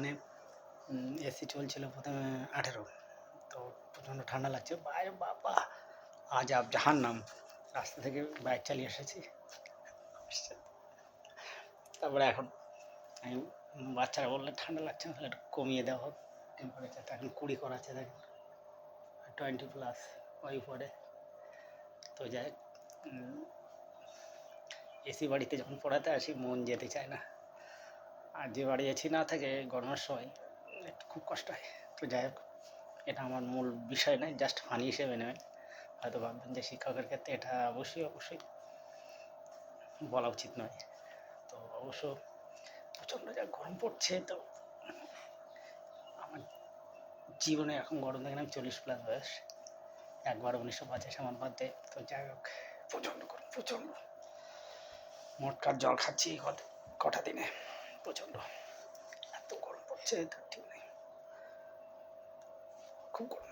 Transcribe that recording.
এখানে এসি চলছিল প্রথমে 18, তো প্রচণ্ড ঠান্ডা লাগছে, বাইরে বাবা আজাব জাহান্নাম। রাস্তা থেকে বাইক চালিয়ে এসেছি। তারপরে এখন আমি বাচ্চারা বললে ঠান্ডা লাগছে না, তাহলে একটু কমিয়ে দেওয়া হোক টেম্পারেচারটা। এখন 20 করাচ্ছে দেখেন, 20+ ওই পরে। তো যাই এসি বাড়িতে যখন পড়াতে আসি মন যেতে চায় না, আর যে বাড়ি এসি না থাকে গরমের সময় একটু খুব কষ্ট হয়। তো যাই হোক, এটা আমার মূল বিষয় নয়, জাস্ট ফানি হিসেবে নেবেন। হয়তো ভাববেন যে শিক্ষকের ক্ষেত্রে এটা অবশ্যই বলা উচিত নয়। তো অবশ্য প্রচণ্ড যা গরম পড়ছে, তো আমার জীবনে এখন গরম দেখেন, আমি 40+ বয়স, একবার 1985 আমার বাদে। তো যাই হোক, প্রচণ্ড গরম, প্রচণ্ড মোটকার জল খাচ্ছি কটা দিনে, প্রচণ্ড এত গরম পড়ছে তার ঠিক নেই, খুব গরম।